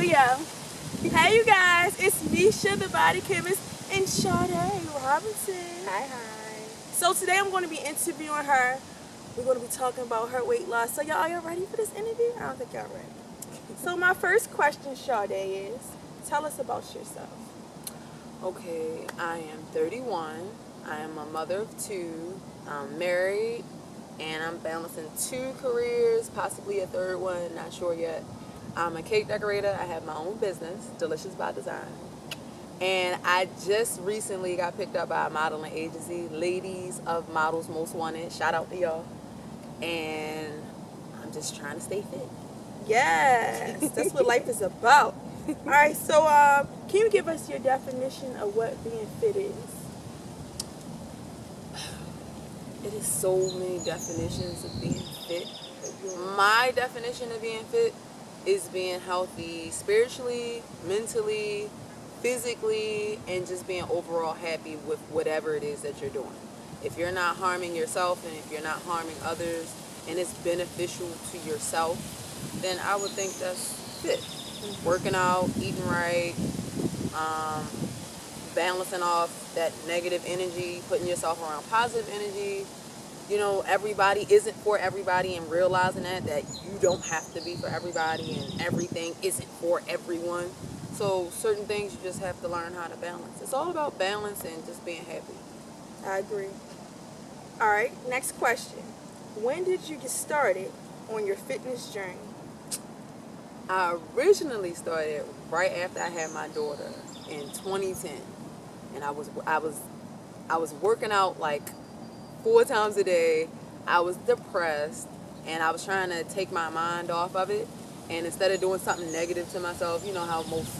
video. Hey you guys, it's Misha, the body chemist, and Sade Robinson. Hi. So today I'm going to be interviewing her. We're going to be talking about her weight loss. So y'all ready for this interview? I don't think y'all ready. So my first question, Sade, is tell us about yourself. Okay, I am 31. I am a mother of 2. I'm married, and I'm balancing 2 careers, possibly a 3rd one, not sure yet. I'm a cake decorator. I have my own business, Delicious by Design. And I just recently got picked up by a modeling agency, Ladies of Models Most Wanted. Shout out to y'all. And I'm just trying to stay fit. Yes, that's what life is about. All right, so can you give us your definition of what being fit is? It is so many definitions of being fit. My definition of being fit is being healthy spiritually, mentally, physically, and just being overall happy with whatever it is that you're doing. If you're not harming yourself and if you're not harming others and it's beneficial to yourself, then I would think that's fit. Working out, eating right, balancing off that negative energy, putting yourself around positive energy. You know, everybody isn't for everybody, and realizing that you don't have to be for everybody and everything isn't for everyone. So certain things you just have to learn how to balance. It's all about balance and just being happy. I agree. All right, next question. When did you get started on your fitness journey? I originally started right after I had my daughter in 2010, and I was working out like 4 times a day. I was depressed, and I was trying to take my mind off of it. And instead of doing something negative to myself, you know how most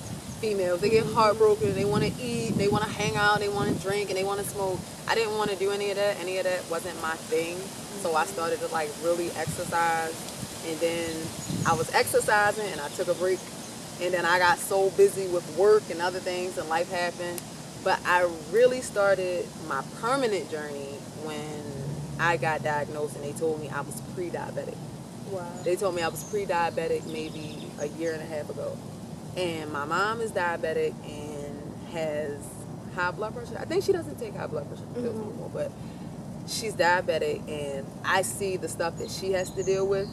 females, they get heartbroken, they want to eat, they want to hang out, they want to drink, and they want to smoke. I didn't want to do any of that. Any of that wasn't my thing. So I started to like really exercise, and then I was exercising and I took a break, and then I got so busy with work and other things and life happened. But I really started my permanent journey when I got diagnosed and they told me I was pre-diabetic. Wow. They told me I was pre-diabetic maybe a year and a half ago. And my mom is diabetic and has high blood pressure. I think she doesn't take high blood pressure pills anymore, but she's diabetic, and I see the stuff that she has to deal with.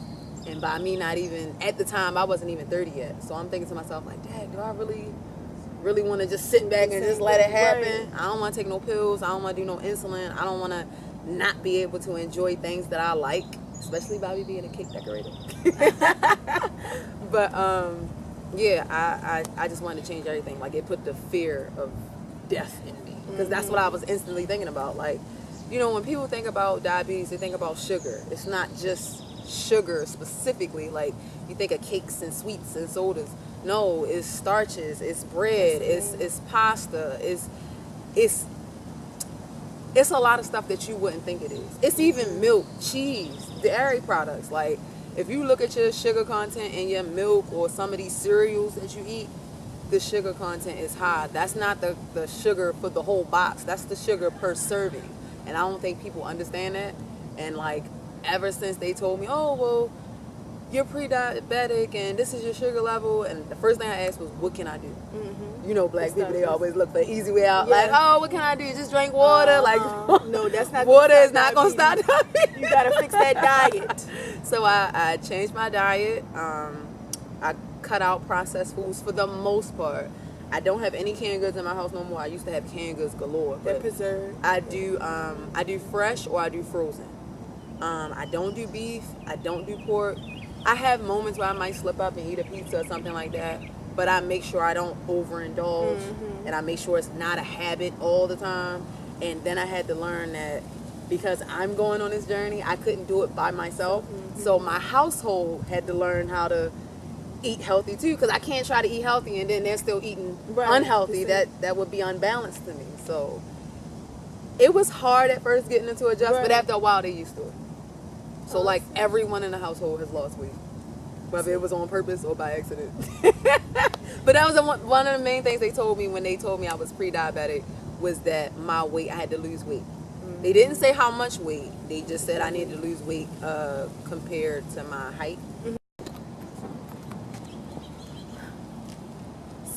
And by me not even, at the time, I wasn't even 30 yet. So I'm thinking to myself, like, Dad, do I really want to just sit back and just let it happen? Right. I don't want to take no pills. I don't want to do no insulin. I don't want to not be able to enjoy things that I like, especially by me being a cake decorator. But yeah, I just wanted to change everything. Like, it put the fear of death in me, because that's what I was instantly thinking about. Like, you know, when people think about diabetes, they think about sugar. It's not just sugar specifically. Like, you think of cakes and sweets and sodas. No, it's starches, it's bread, it's pasta, it's a lot of stuff that you wouldn't think it is. It's even milk, cheese, dairy products. Like, if you look at your sugar content in your milk or some of these cereals that you eat, the sugar content is high. That's not the sugar for the whole box. That's the sugar per serving. And I don't think people understand that. And like, ever since they told me, oh, well, you're pre-diabetic and this is your sugar level, and the first thing I asked was, what can I do? You know, black people, they always look for an easy way out. Yeah. Like, oh, what can I do? Just drink water. Like, no, that's not. Water is not going to stop diabetes. You got to fix that diet. So I changed my diet. I cut out processed foods for the most part. I don't have any canned goods in my house no more. I used to have canned goods galore. They're preserved. I do fresh or I do frozen. I don't do beef. I don't do pork. I have moments where I might slip up and eat a pizza or something like that, but I make sure I don't overindulge, and I make sure it's not a habit all the time. And then I had to learn that because I'm going on this journey, I couldn't do it by myself. So my household had to learn how to eat healthy too, because I can't try to eat healthy and then they're still eating unhealthy. That would be unbalanced to me. So it was hard at first getting into adjust, but after a while they used to it. So like, everyone in the household has lost weight, whether it was on purpose or by accident. But that was one of the main things they told me when they told me I was pre-diabetic, was that my weight, I had to lose weight. They didn't say how much weight. They just said I needed to lose weight compared to my height.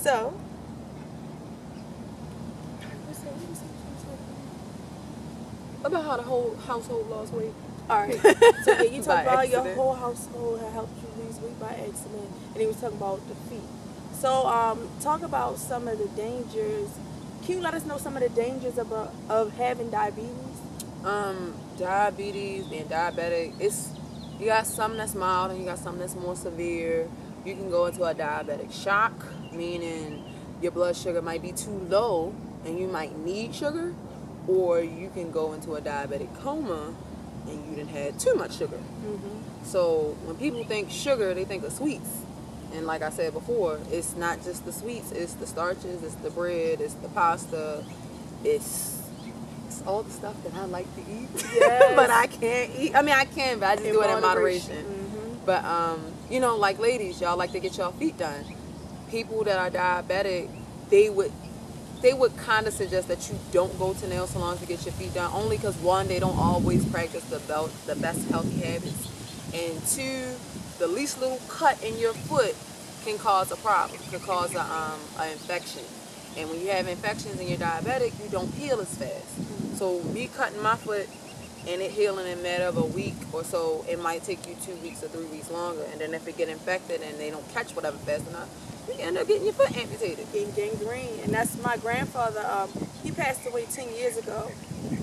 So, About how the whole household lost weight. all right. So yeah, you By talk about your accident. whole household had helped you lose weight by accident, and he was talking about the feet. So talk about some of the dangers. Can you let us know some of the dangers of having diabetes? Diabetes, being diabetic, you got some that's mild and you got some that's more severe. You can go into a diabetic shock, meaning your blood sugar might be too low and you might need sugar, or you can go into a diabetic coma and you done had too much sugar. So when people think sugar, they think of sweets. And like I said before, it's not just the sweets, it's the starches, it's the bread, it's the pasta, it's all the stuff that I like to eat. Yes. But I can't eat. I mean, I can, but I just do it in moderation. Mm-hmm. But, you know, like ladies, y'all like to get y'all feet done. People that are diabetic, they would kind of suggest that you don't go to nail salons to get your feet done, only because one, they don't always practice the best healthy habits, and two, the least little cut in your foot can cause a problem, can cause an infection. And when you have infections and you're diabetic, you don't heal as fast. So me cutting my foot and it healing in a matter of a week or so, it might take you 2 weeks or 3 weeks longer. And then if it get infected and they don't catch whatever fast enough, you end up getting your foot amputated. Getting gangrene. And that's my grandfather. He passed away 10 years ago.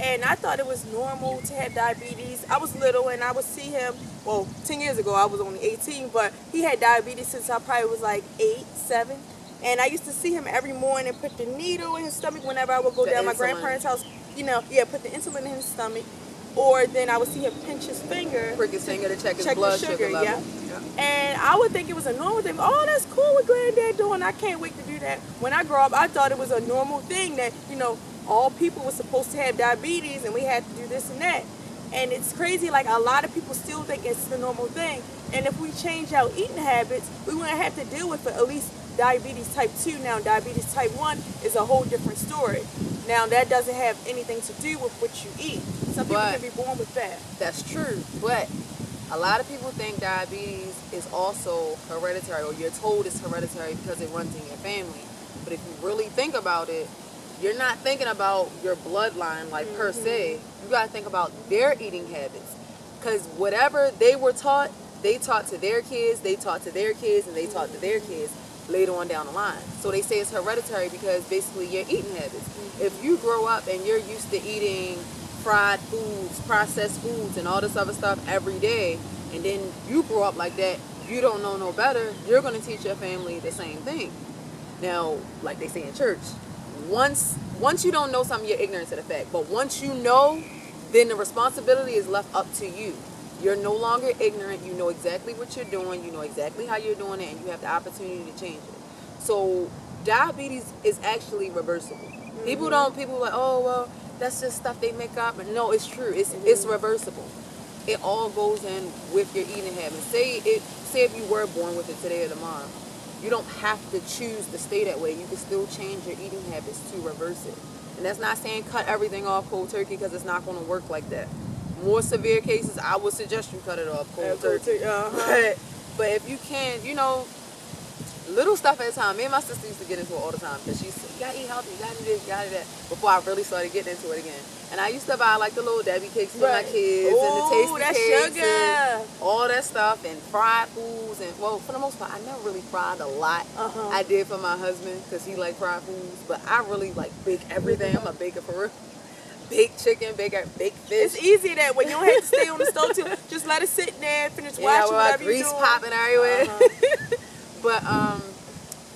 And I thought it was normal to have diabetes. I was little and I would see him, well, 10 years ago I was only 18, but he had diabetes since I probably was like 8, 7. And I used to see him every morning put the needle in his stomach whenever I would go down my grandparents' house. You know, put the insulin in his stomach. Or then I would see him pinch his finger. Prick his finger to check his blood sugar level. Yeah. And I would think it was a normal thing. Oh, that's cool what granddad doing. I can't wait to do that. When I grow up, I thought it was a normal thing that, you know, all people were supposed to have diabetes and we had to do this and that. And it's crazy, like a lot of people still think it's the normal thing. And if we change our eating habits, we wouldn't have to deal with it, at least diabetes type 2. Now diabetes type 1 is a whole different story. Now that doesn't have anything to do with what you eat. Some people can be born with that. That's true, but a lot of people think diabetes is also hereditary, or you're told it's hereditary because it runs in your family. But if you really think about it, you're not thinking about your bloodline like per se. You got to think about their eating habits, because whatever they were taught, they taught to their kids, they taught to their kids, and they taught to their kids later on down the line. So they say it's hereditary because basically your eating habits. If you grow up and you're used to eating fried foods, processed foods, and all this other stuff every day, and then you grow up like that, you don't know no better, you're going to teach your family the same thing. Now, like they say in church, once you don't know something, you're ignorant to the fact. But once you know, then the responsibility is left up to you. You're no longer ignorant. You know exactly what you're doing. You know exactly how you're doing it, and you have the opportunity to change it. So diabetes is actually reversible. People are like, oh, well, that's just stuff they make up. But no, it's true. It's reversible. It all goes in with your eating habits. Say if you were born with it today or tomorrow, you don't have to choose to stay that way. You can still change your eating habits to reverse it. And that's not saying cut everything off cold turkey, because it's not going to work like that. More severe cases, I would suggest you cut it off cold turkey. But if you can, you know, little stuff at a time. Me and my sister used to get into it all the time, because she said, you gotta eat healthy, you gotta do this, you gotta do that, before I really started getting into it again. And I used to buy like the little Debbie cakes for my kids, and the tasty cakes, sugar, and all that stuff, and fried foods. And well, for the most part, I never really fried a lot. I did for my husband, because he liked fried foods, but I really like bake everything. I'm a baker for real. Baked chicken, baked fish. It's easy that way. You don't have to stay on the stove too. Just let it sit there, finish watching whatever you're doing. Grease popping everywhere. But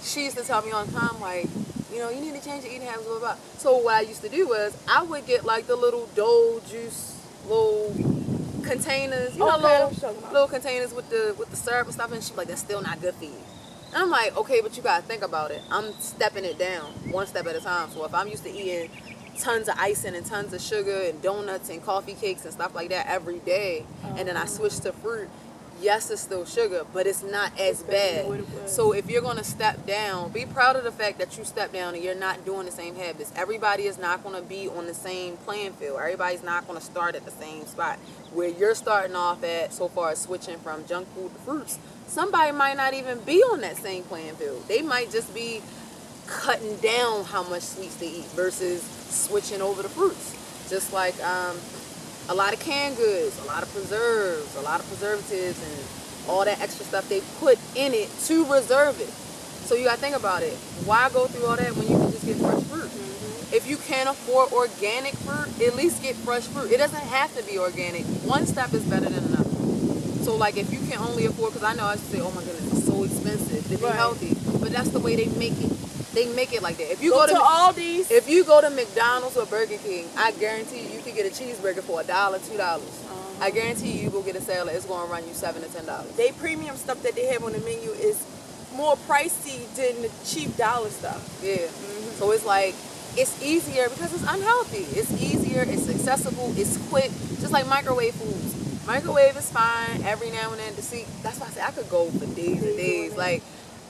she used to tell me all the time, like, you know, you need to change your eating habits, blah, blah, blah. So what I used to do was, I would get like the little Dole juice, little containers, you know, little containers with the syrup and stuff, and she's like, that's still not good for you. And I'm like, okay, but you gotta think about it. I'm stepping it down one step at a time. So if I'm used to eating tons of icing and tons of sugar and donuts and coffee cakes and stuff like that every day, and then I switch to fruit, yes, it's still sugar, but it's not as bad. So if you're going to step down, be proud of the fact that you step down and you're not doing the same habits. Everybody is not going to be on the same playing field. Everybody's not going to start at the same spot. Where you're starting off at, so far as switching from junk food to fruits, somebody might not even be on that same playing field. They might just be cutting down how much sweets they eat versus switching over to fruits. Just like a lot of canned goods, a lot of preserves, a lot of preservatives, and all that extra stuff they put in it to reserve it. So you gotta think about it. Why go through all that when you can just get fresh fruit? Mm-hmm. If you can't afford organic fruit, at least get fresh fruit. It doesn't have to be organic. One step is better than another. So like if you can only afford, because I know I used to say, oh my goodness, it's so expensive to be healthy, but that's the way they make it. They make it like that. If you go to Aldi's, if you go to McDonald's or Burger King, I guarantee you can get a cheeseburger for $1, $2. I guarantee you go get a salad. It's going to run you $7 to $10. They premium stuff that they have on the menu is more pricey than the cheap dollar stuff. Yeah. Mm-hmm. So it's like, it's easier because it's unhealthy. It's easier, it's accessible, it's quick. Just like microwave foods. Microwave is fine every now and then to see. That's why I say I could go for days and days. Like,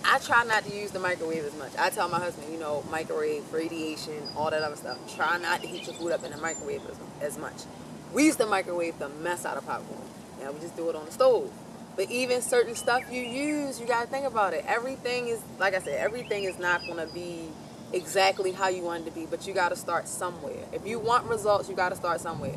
I try not to use the microwave as much. I tell my husband, you know, microwave, radiation, all that other stuff. Try not to heat your food up in the microwave as much. We used to microwave the mess out of popcorn. Now we just do it on the stove. But even certain stuff you use, you got to think about it. Everything is, like I said, everything is not going to be exactly how you want it to be. But you got to start somewhere. If you want results, you got to start somewhere.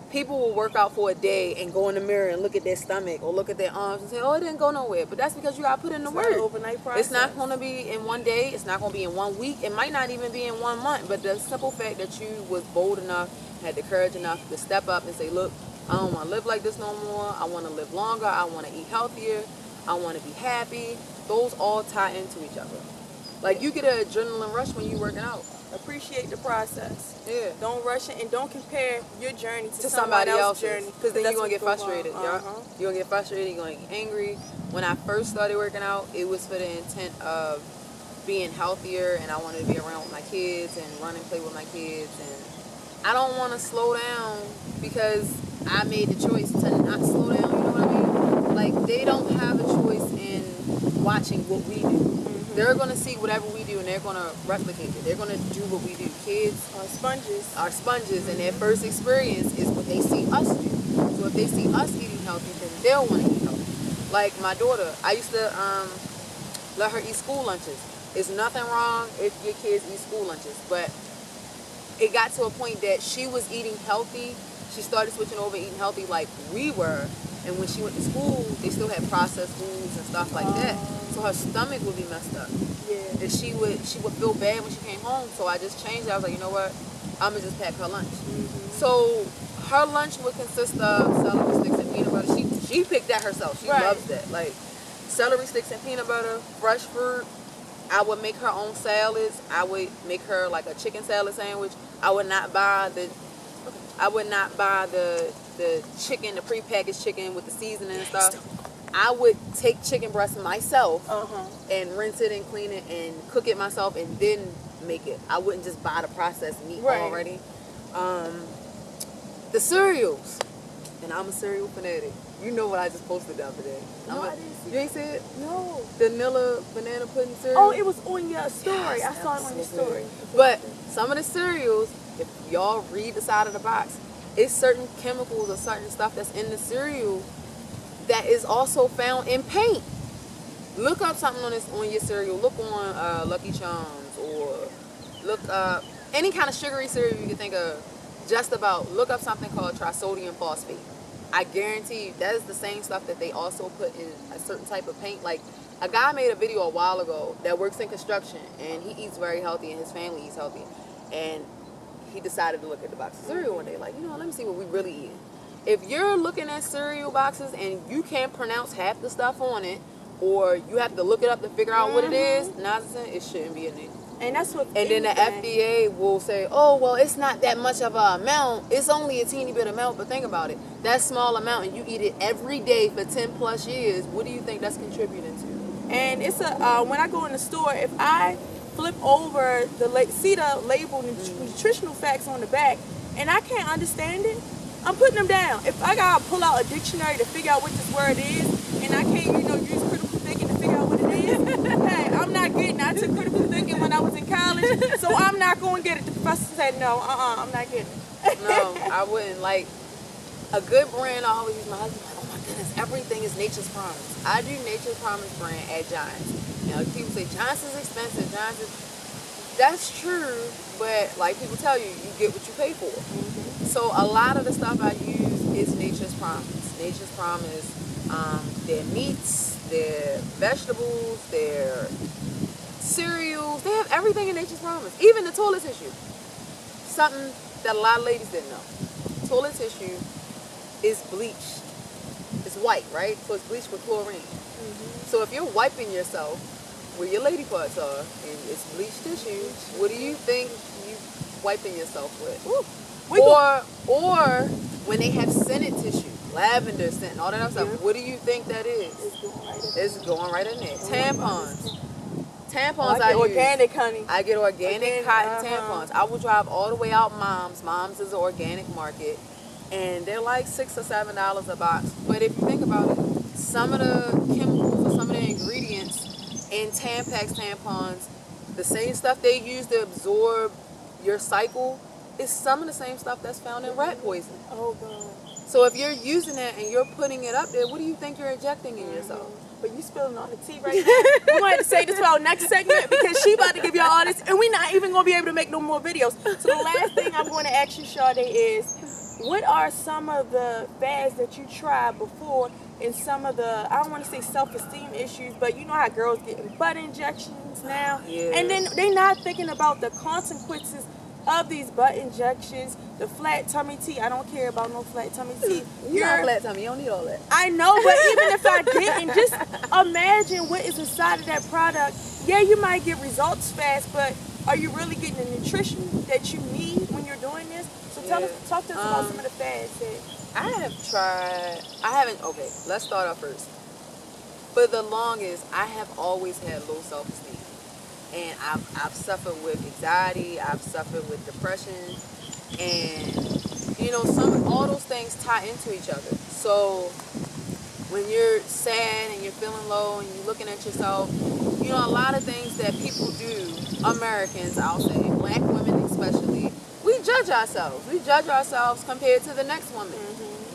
People will work out for a day and go in the mirror and look at their stomach or look at their arms and say, oh, it didn't go nowhere. But that's because you got to put in the work. It's an overnight process. It's not going to be in one day. It's not going to be in 1 week. It might not even be in 1 month. But the simple fact that you was bold enough, had the courage enough to step up and say, look, I don't want to live like this no more. I want to live longer. I want to eat healthier. I want to be happy. Those all tie into each other. Like, you get an adrenaline rush when you're working out. Appreciate the process. Yeah. Don't rush it and don't compare your journey to somebody else's journey. Because then you're going to get frustrated. Uh-huh. You're going to get frustrated. You're going to get angry. When I first started working out, it was for the intent of being healthier, and I wanted to be around with my kids and run and play with my kids. And I don't want to slow down because I made the choice to not slow down. You know what I mean? Like, they don't have a choice in watching what we do. They're going to see whatever we do and they're going to replicate it. They're going to do what we do. Kids are sponges, and their first experience is what they see us do. So if they see us eating healthy, then they'll want to eat healthy. Like my daughter, I used to let her eat school lunches. There's nothing wrong if your kids eat school lunches, but it got to a point that she was eating healthy. She started switching over eating healthy like we were. And when she went to school, they still had processed foods and stuff like that. So her stomach would be messed up. Yeah. And she would feel bad when she came home. So I just changed it. I was like, you know what? I'm going to just pack her lunch. So her lunch would consist of celery sticks and peanut butter. She picked that herself. She loves that. Like, celery sticks and peanut butter, fresh fruit. I would make her own salads. I would make her like a chicken salad sandwich. I would not buy the chicken, the prepackaged chicken with the seasoning and stuff. I would take chicken breast myself and rinse it and clean it and cook it myself and then make it. I wouldn't just buy the processed meat already. The cereals. And I'm a cereal fanatic. You know what I just posted the other day. No, I didn't see You ain't see it? No. Vanilla banana pudding cereal. Oh, it was on your story. Yes, I saw it on your story. But some of the cereals, if y'all read the side of the box, it's certain chemicals or certain stuff that's in the cereal that is also found in paint. Look up something on your cereal. Look on Lucky Charms or look up any kind of sugary cereal you can think of. Just about look up something called trisodium phosphate. I guarantee you that is the same stuff that they also put in a certain type of paint. Like, a guy made a video a while ago that works in construction and he eats very healthy and his family eats healthy. And he decided to look at the box of cereal one day, like, you know, let me see what we really eat. If you're looking at cereal boxes and you can't pronounce half the stuff on it, or you have to look it up to figure out what it is, it shouldn't be in there. And that's what. And then the FDA will say, oh, well, it's not that much of an amount. It's only a teeny bit amount. But think about it. That small amount, and you eat it every day for 10 plus years. What do you think that's contributing to? And it's when I go in the store, if I flip over see the label, nutritional facts on the back, and I can't understand it, I'm putting them down. If I gotta pull out a dictionary to figure out what this word is, and I can't, use critical thinking to figure out what it is, hey, I'm not getting it. I took critical thinking when I was in college, so I'm not going to get it. The professor said, no, I'm not getting it. No, I wouldn't. Like, a good brand, I always use my husband, like, oh my goodness, everything is Nature's Promise. I do Nature's Promise brand at Giants. People say, Giants is expensive, That's true, but like people tell you, you get what you pay for. So a lot of the stuff I use is Nature's Promise. Nature's Promise, their meats, their vegetables, their cereals. They have everything in Nature's Promise. Even the toilet tissue. Something that a lot of ladies didn't know. Toilet tissue is bleached. It's white, right? So it's bleached with chlorine. So if you're wiping yourself where your lady parts are and it's bleached tissue, what do you think you wiping yourself with? Or when they have scented tissue, lavender scent, and all that other stuff, what do you think that is? It's going right in there. Tampons. Tampons I get organic, honey. I get organic cotton tampons. I will drive all the way out Mom's. Mom's is an organic market. And they're like $6 or $7 a box. But if you think about it, some of the chemicals or some of the ingredients in Tampax tampons, the same stuff they use to absorb your cycle is some of the same stuff that's found in rat poison. Oh, God. So if you're using it and you're putting it up there, what do you think you're injecting in yourself? But you spilling all the tea right now. We're going to say this for our next segment because she about to give y'all all this, and we're not even going to be able to make no more videos. So the last thing I'm going to ask you, Sade, is what are some of the fads that you tried before and some of the, I don't want to say self-esteem issues, but you know how girls getting butt injections now? Yeah. And then they not thinking about the consequences of these butt injections, the flat tummy tea. I don't care about no flat tummy tea. You're not flat tummy. You don't need all that. I know, but even if I didn't, just imagine what is inside of that product. Yeah, you might get results fast, but are you really getting the nutrition that you need when you're doing this? So talk to us about some of the fads that okay, let's start off first. For the longest, I have always had low self-esteem. And I've suffered with anxiety, I've suffered with depression, and you know, all those things tie into each other. So when you're sad and you're feeling low and you're looking at yourself, you know, a lot of things that people do, Americans, I'll say, black women especially, we judge ourselves. We judge ourselves compared to the next woman.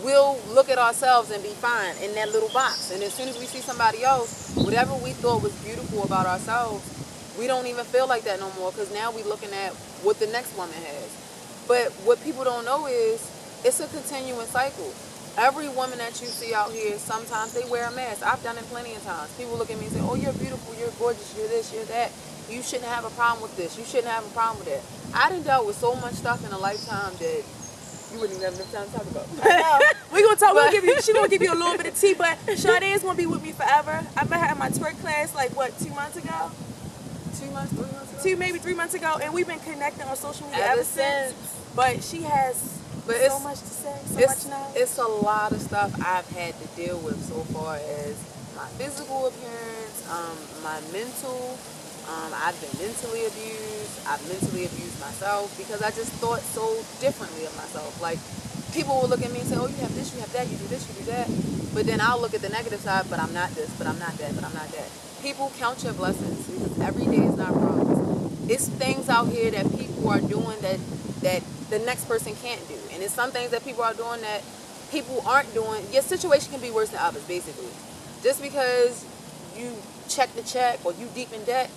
We'll look at ourselves and be fine in that little box. And as soon as we see somebody else, whatever we thought was beautiful about ourselves, we don't even feel like that no more because now we're looking at what the next woman has. But what people don't know is it's a continuing cycle. Every woman that you see out here, sometimes they wear a mask. I've done it plenty of times. People look at me and say, oh, you're beautiful, you're gorgeous, you're this, you're that. You shouldn't have a problem with this. You shouldn't have a problem with that. I done dealt with so much stuff in a lifetime that you wouldn't even have enough time to talk about. I know. We're gonna talk. She's gonna give you a little bit of tea, but Sade is gonna be with me forever. I met her at my twerk class like 2 months ago. 2 months, 3 months ago? Maybe 3 months ago, and we've been connecting on social media ever since. But she has so much to say, so much knowledge. It's a lot of stuff I've had to deal with so far as my physical appearance, my mental. I've been mentally abused. I've mentally abused myself because I just thought so differently of myself. Like, people will look at me and say, oh, you have this, you have that, you do this, you do that. But then I'll look at the negative side, but I'm not this, but I'm not that, but I'm not that. People count your blessings because every day is not promised. It's things out here that people are doing that the next person can't do. And it's some things that people are doing that people aren't doing. Your situation can be worse than others, basically. Just because you check the check or you deep in debt,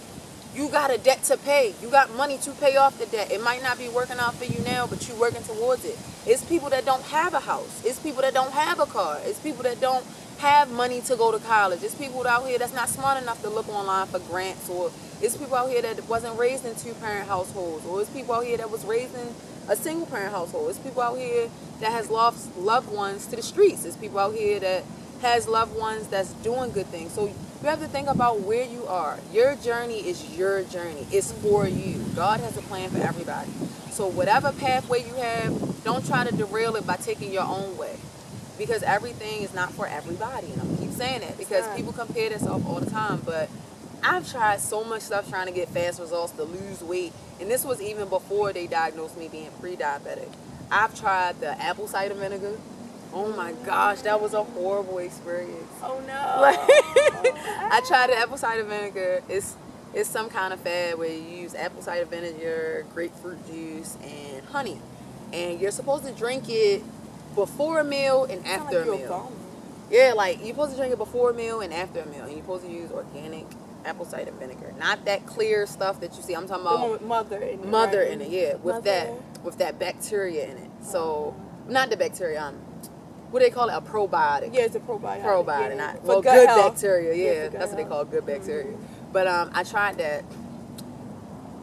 you got a debt to pay. You got money to pay off the debt. It might not be working out for you now, but you're working towards it. It's people that don't have a house. It's people that don't have a car. It's people that don't have money to go to college. It's people out here that's not smart enough to look online for grants, or it's people out here that wasn't raised in two-parent households, or it's people out here that was raised in a single-parent household. It's people out here that has lost loved ones to the streets. It's people out here that has loved ones that's doing good things. So you have to think about where you are. Your journey is your journey. It's for you. God has a plan for everybody. So whatever pathway you have, don't try to derail it by taking your own way. Because everything is not for everybody. And I'm going to keep saying that because people compare themselves all the time. But I've tried so much stuff trying to get fast results, to lose weight. And this was even before they diagnosed me being pre-diabetic. I've tried the apple cider vinegar. Oh my gosh, that was a horrible experience. Oh no. I tried the apple cider vinegar. It's some kind of fad where you use apple cider vinegar, grapefruit juice, and honey. And you're supposed to drink it before a meal and after a meal. Yeah, like you're supposed to drink it before a meal and after a meal. And you're supposed to use organic apple cider vinegar, not that clear stuff that you see. I'm talking The one about with mother in it. mother right? in it, yeah, with that bacteria in it. So not the bacteria, what do they call it? A probiotic. Yeah, it's a probiotic. Probiotic, Yeah. not For well, gut good health. bacteria. Yeah, Yeah, for gut that's what they health. call good bacteria. But I tried that.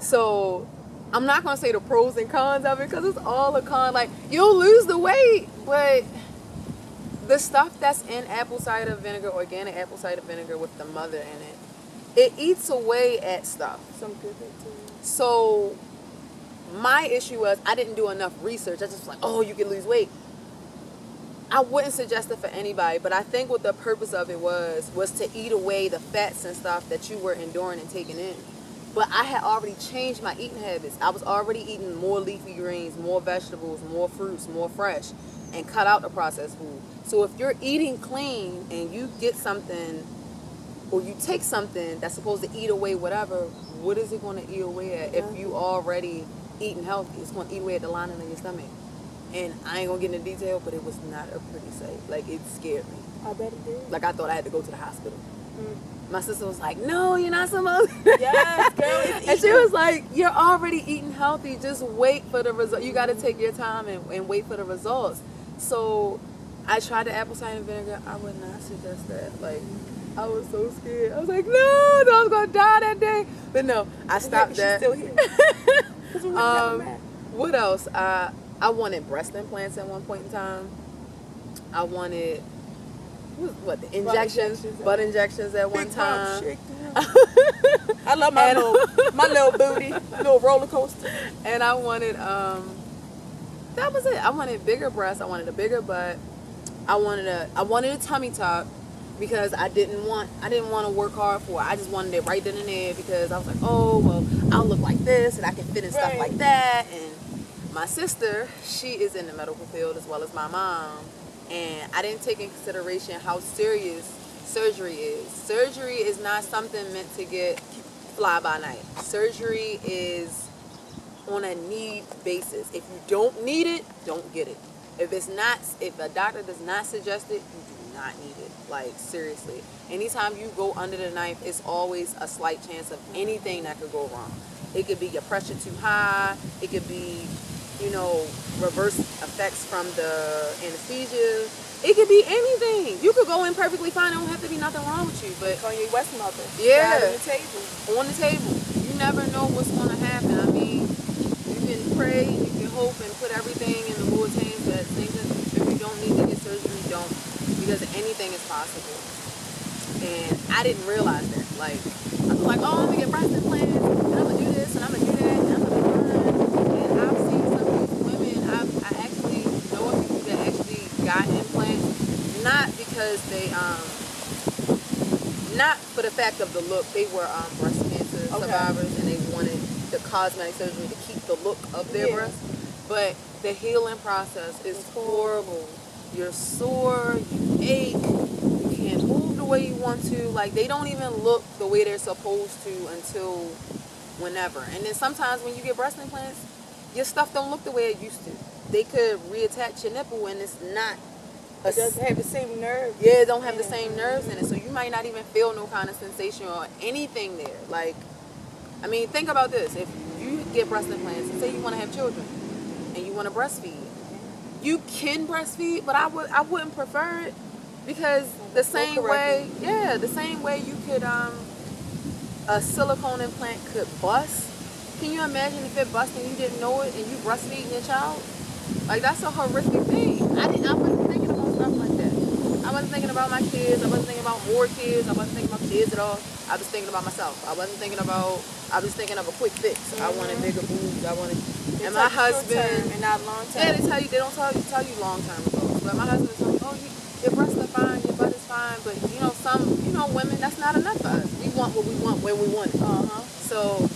So I'm not gonna say the pros and cons of it because it's all a con. Like you'll lose the weight, but the stuff that's in apple cider vinegar, organic apple cider vinegar with the mother in it, it eats away at stuff. Some good bacteria. So my issue was I didn't do enough research. I just was like, oh, you can lose weight. I wouldn't suggest it for anybody, but I think what the purpose of it was to eat away the fats and stuff that you were enduring and taking in. But I had already changed my eating habits. I was already eating more leafy greens, more vegetables, more fruits, more fresh, and cut out the processed food. So if you're eating clean and you get something or you take something that's supposed to eat away whatever, what is it going to eat away at if you already eating healthy? It's going to eat away at the lining of your stomach. And I ain't gonna get into detail, but it was not a pretty sight. Like, it scared me. I bet it did. Like, I thought I had to go to the hospital. My sister was like, no, you're not supposed to. Yes, girl, it's And she was like, you're already eating healthy. Just wait for the result. You got to take your time and wait for the results. So I tried the apple cider vinegar. I would not suggest that. Like, I was so scared. I was like, no, I was going to die that day. But no, I stopped that. She's still here. 'Cause we never met. What else? I wanted breast implants at one point in time. I wanted the injections, butt injections at one Big time. pump, shake down. I love my little booty, little roller coaster. And I wanted that was it. I wanted bigger breasts. I wanted a bigger butt. I wanted a tummy tuck because I didn't want to work hard for it. I just wanted it right then and there because I was like, oh well, I'll look like this and I can fit in stuff like that. And my sister, she is in the medical field as well as my mom, and I didn't take in consideration how serious surgery is. Surgery is not something meant to get fly by night. Surgery is on a need basis. If you don't need it, don't get it. If a doctor does not suggest it, you do not need it. Like, seriously. Anytime you go under the knife, it's always a slight chance of anything that could go wrong. It could be your pressure too high. It could be, reverse effects from the anesthesia. It could be anything. You could go in perfectly fine. There don't have to be nothing wrong with you. But On your West mother. yeah, On the table. On the table. You never know what's going to happen. I mean, you can pray, you can hope, and put everything in the Lord's hands that things if you don't need to get surgery, don't. Because anything is possible. And I didn't realize that. Like, I was like, oh, I'm going to get breast implants, and I'm going to do this, and I'm going to do that, and I'm going to do that. And I've seen some of these women, I actually know of people that actually got implants, not because they, not for the fact of the look. They were breast cancer survivors, and they wanted the cosmetic surgery to keep the look of their breast. But the healing process is horrible. You're sore, you ache, you can't move the way you want to. Like, they don't even look the way they're supposed to until whenever. And then sometimes when you get breast implants, your stuff don't look the way it used to. They could reattach your nipple and it's not. It doesn't have the same nerve. Yeah, it don't have the same nerves in it. So you might not even feel no kind of sensation or anything there. Like, I mean, think about this. If you get breast implants and say you want to have children and you want to breastfeed, you can breastfeed, but I wouldn't prefer it because the same way you could a silicone implant could bust. Can you imagine if it busted and you didn't know it and you breastfeeding your child? Like, that's a horrific thing. I wasn't thinking about stuff like that. I wasn't thinking about my kids. I wasn't thinking about more kids. I wasn't thinking about kids at all. I was thinking about myself. I was thinking of a quick fix. I wanted bigger boobs. And my husband, and not long term. yeah, they don't tell you long term results. But my husband told me, oh, your breasts are fine, your butt is fine. But some women, that's not enough for us. We want what we want when we want it. So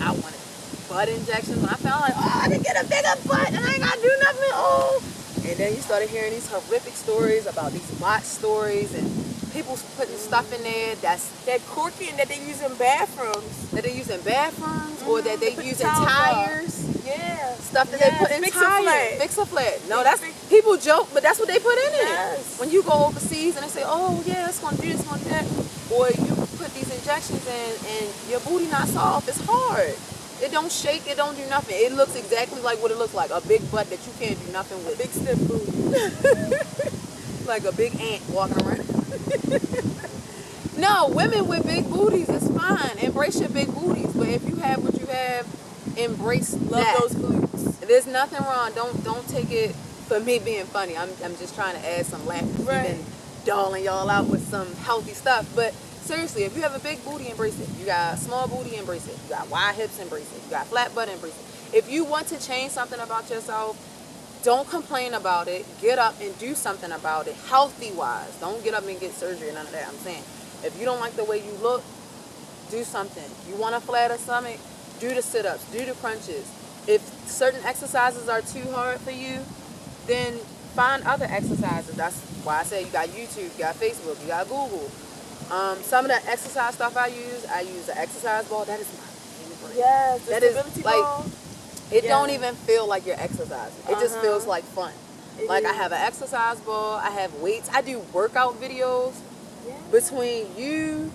I wanted butt injections. When I found like, oh, I can get a bigger butt and I ain't gotta do nothing. Oh, and then you started hearing these horrific stories about these botch stories and People putting stuff in there that corking that they use in bathrooms. that they use in bathrooms or that they Put use the in towels up. tires. Yeah. Stuff that Yes, they put in fix a tires. flat. Fix a flat. No, Yeah, that's people joke, but that's what they put in it. Yes. When you go overseas and they say, "Oh yeah, it's gonna do this, gonna do that," or you put these injections in and your booty not soft, it's hard. It don't shake, it don't do nothing. It looks exactly like what it looks like, a big butt that you can't do nothing with. Big stiff booty. Like a big ant walking around. No, women with big booties is fine. Embrace your big booties. But if you have what you have, embrace Love that. those glutes. There's nothing wrong. Don't take it for me being funny. I'm just trying to add some laughter. Right. We've been dolling y'all out with some healthy stuff. But seriously, if you have a big booty, embrace it. You got a small booty, embrace it. You got wide hips, embrace it. You got flat butt, embrace it. If you want to change something about yourself, don't complain about it. Get up and do something about it, healthy wise. Don't get up and get surgery, none of that. I'm saying, if you don't like the way you look, do something. You want a flatter stomach, do the sit-ups, do the crunches. If certain exercises are too hard for you, then find other exercises. That's why I say you got YouTube, you got Facebook, you got Google. Some of the exercise stuff I use an exercise ball. That is my favorite. Yes. The That is stability like, ball. it Yeah. don't even feel like you're exercising. It just feels like fun. It Like I is. have an exercise ball, I have weights. I do workout videos Yeah. between you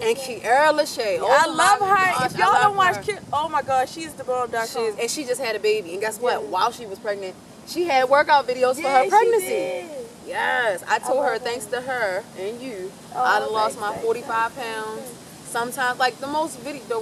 and Kiera. Kiera Lachey. Oh I my love her. gosh, If y'all I love don't watch her. Kiera, oh my God, she's the bomb.com. And she just had a baby. And guess what? Yeah. While she was pregnant, she had workout videos for Yeah, her she pregnancy. did. Yes, I told her love thanks her. to her and you, Oh, I done lost my thanks. 45 pounds. Sometimes, like the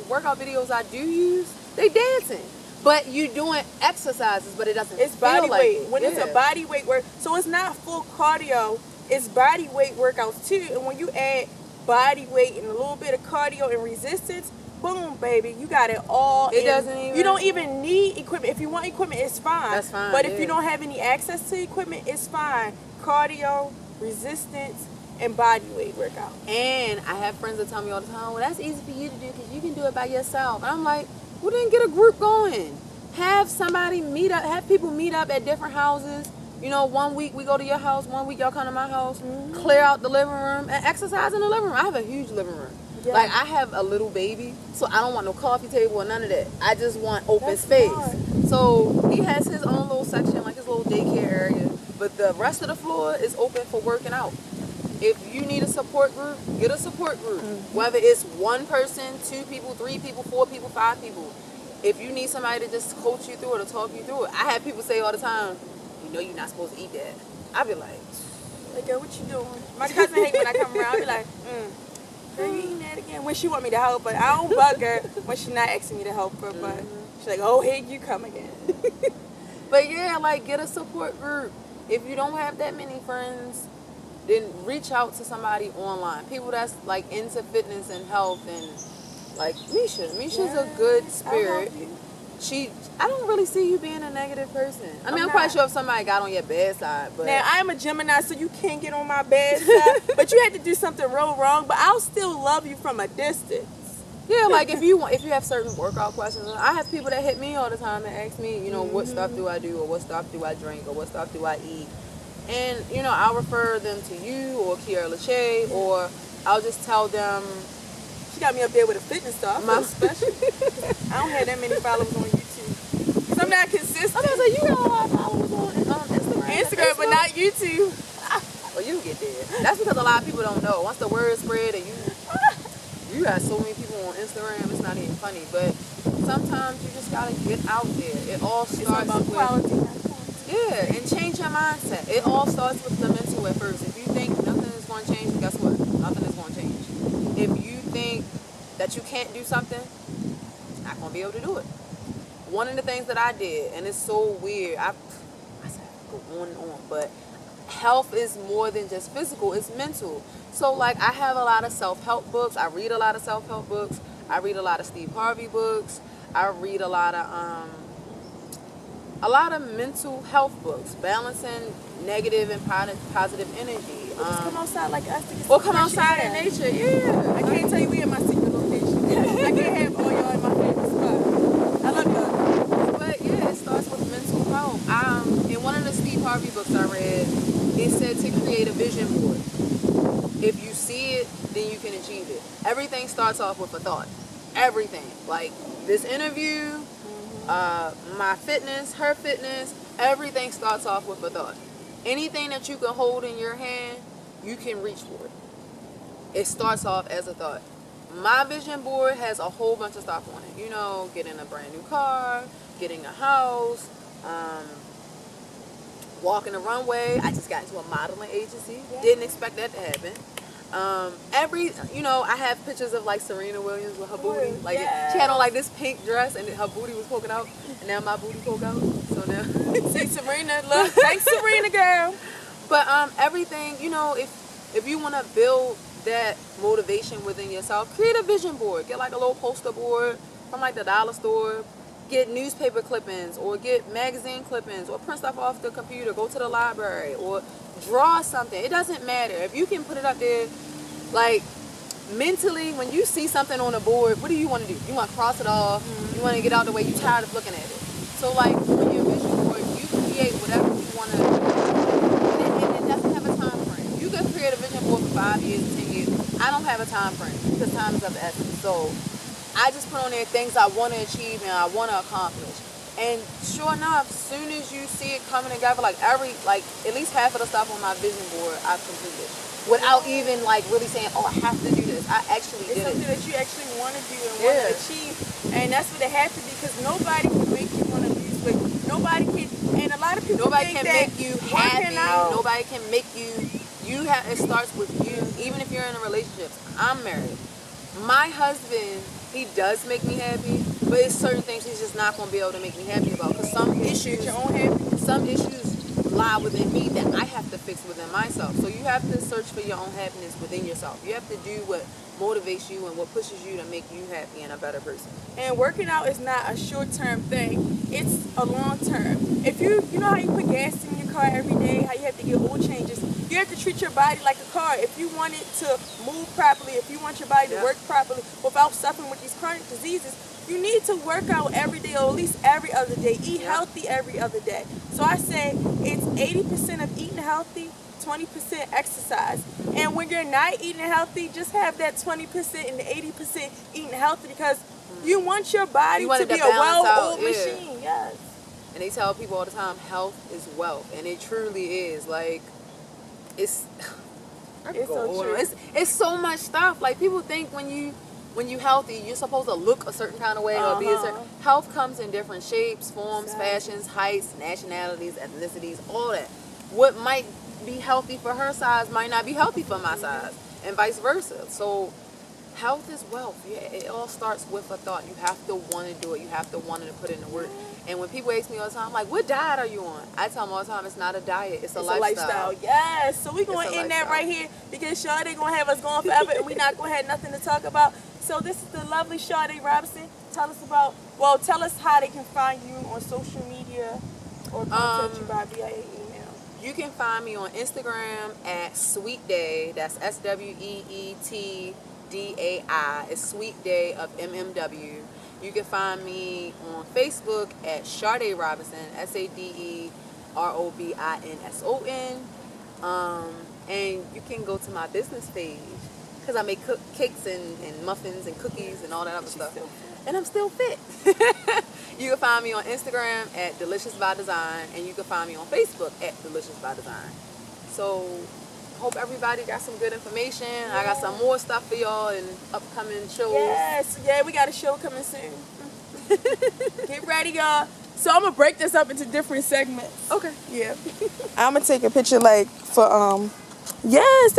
workout videos I do use, they dancing. But you doing exercises, but it doesn't It's feel body like weight. it. When it's a Yeah. body weight work, so it's not full cardio. It's body weight workouts too. And when you add body weight and a little bit of cardio and resistance, boom, baby, you got it all. It in. doesn't even- You don't even need equipment. If you want equipment, it's fine. That's fine, But if yeah. you don't have any access to equipment, it's fine. Cardio, resistance, and body weight workout. And I have friends that tell me all the time, well, that's easy for you to do because you can do it by yourself. And I'm like, well, then get a group going. Have somebody meet up, have people meet up at different houses. You know, 1 week we go to your house, 1 week y'all come to my house, clear out the living room and exercise in the living room. I have a huge living room. Yeah. Like, I have a little baby, so I don't want no coffee table or none of that. I just want open That's space. smart. So he has his own little section, like his little daycare area, but the rest of the floor is open for working out. If you need a support group, get a support group. Whether it's one person, 2 people, 3 people, 4 people, 5 people. If you need somebody to just coach you through it or talk you through it. I have people say all the time, you know you're not supposed to eat that. I be like, Like, girl, what you doing? My cousin hate when I come around. I be like, girl, you eating that again? When she want me to help, but I don't bug her when she not asking me to help her. But she's like, oh, here you come again. but yeah, like get a support group. If you don't have that many friends, then reach out to somebody online. People that's like into fitness and health and like Misha. Misha's a good spirit. I don't really see you being a negative person. I mean, I'm quite not. sure if somebody got on your bad side, but Now, I am a Gemini, so you can't get on my bad side. But you had to do something real wrong. But I'll still love you from a distance. yeah, like if you have certain workout questions, I have people that hit me all the time and ask me, you know, what stuff do I do, or what stuff do I drink, or what stuff do I eat, and you know, I'll refer them to you or Kiera Lachey, or I'll just tell them. She got me up there with a fitness star. I feel special. I don't have that many followers on YouTube. Because I'm not consistent. I'm gonna say you got a lot of followers on Instagram. Instagram, but not YouTube. Well, you get there. That's because a lot of people don't know. Once the word spread and you got so many people on Instagram, it's not even funny. But sometimes you just gotta get out there. It all It's starts about with quality, not quantity. yeah, and change your mindset. It all starts with the mental at first. If you think nothing is going to change, guess what? Nothing is going to change. If you think that you can't do something, you're not going to be able to do it. One of the things that I did, and it's so weird, I said I could go on and on, but health is more than just physical, it's mental. So like I have a lot of self-help books. I read a lot of self-help books. I read a lot of Steve Harvey books. I read a lot of mental health books, balancing negative and positive energy. Just come outside like us to get Or some come fresh outside air. in nature, yeah. I can't tell you we at my secret location. I can't have all y'all in my favorite spot. I love y'all. But yeah, it starts with mental health. In one of the Steve Harvey books I read, it said to create create a vision board. If you see it, then you can achieve it. Everything starts off with a thought. Everything. Like this interview, my fitness, her fitness, everything starts off with a thought. Anything that you can hold in your hand, you can reach for it. It starts off as a thought. My vision board has a whole bunch of stuff on it. You know, getting a brand new car, getting a house, walking the runway. I just got into a modeling agency. Yeah. Didn't expect that to happen. I have pictures of like Serena Williams with her booty. Like she had on like this pink dress and her booty was poking out, and now my booty poke out. So now see Serena, look, thanks Serena girl. But everything, if you want to build that motivation within yourself, create a vision board. Get like a little poster board from like the dollar store. Get newspaper clippings or get magazine clippings or print stuff off the computer. Go to the library or draw something. It doesn't matter. If you can put it up there, like mentally, when you see something on a board, what do you want to do? You want to cross it off. You want to get out the way. You're tired of looking at it. So like on your vision board, you create whatever you want to do. And it doesn't have a time frame. You can create a vision board for 5 years, 10 years. I don't have a time frame because time is of the essence. So I just put on there things I want to achieve and I want to accomplish. And sure enough, as soon as you see it coming together, like at least half of the stuff on my vision board, I've completed. Without even like really saying, oh, I have to do this. I actually did it. It's something that you actually want to do and want to achieve. And that's what it has to be, because nobody can make you want to lose weight. Nobody can, and a lot of people nobody think can make you happy. Out. Nobody can make you. It starts with you. Even if you're in a relationship. I'm married. My husband, he does make me happy, but it's certain things he's just not going to be able to make me happy about. Because some issues lie within me that I have to fix within myself. So you have to search for your own happiness within yourself. You have to do what motivates you and what pushes you to make you happy and a better person. And working out is not a short-term thing. It's a long-term. If you know how you put gas in your car every day, how you have to get oil changes, you have to treat your body like a car. If you want it to move properly, if you want your body to work properly without suffering with these chronic diseases, you need to work out every day or at least every other day. Eat healthy every other day. So I say it's 80% of eating healthy, 20% exercise. And when you're not eating healthy, just have that 20% and the 80% eating healthy, because you want your body to be a well-oiled machine. Yes. And they tell people all the time, health is wealth. And it truly is. Like, it's so true. It's so much stuff. Like, people think when you healthy, you're supposed to look a certain kind of way or be a certain. Health comes in different shapes, forms, fashions, heights, nationalities, ethnicities, all that. What might be healthy for her size might not be healthy for my size, and vice versa. So health is wealth. Yeah, it all starts with a thought. You have to want to do it. You have to want to put in the work. And when people ask me all the time, like, what diet are you on? I tell them all the time, it's not a diet, it's a lifestyle. Yes. So we're going to end that right here, because Sade going to have us going forever and we're not going to have nothing to talk about. So this is the lovely Sade Robinson. Tell us how they can find you on social media or contact you by via email. You can find me on Instagram at Sweet Day. That's SweetDai. It's Sweet Day of MMW. You can find me on Facebook at Sade Robinson, SadeRobinson. And you can go to my business page, because I make cakes and muffins and cookies and all that other stuff. And I'm still fit. You can find me on Instagram at Delicious by Design, and you can find me on Facebook at Delicious by Design. So hope everybody got some good information. Yeah. I got some more stuff for y'all in upcoming shows. Yes, we got a show coming soon. Get ready, y'all. So I'm gonna break this up into different segments. Okay. Yeah. I'm gonna take a picture for yes,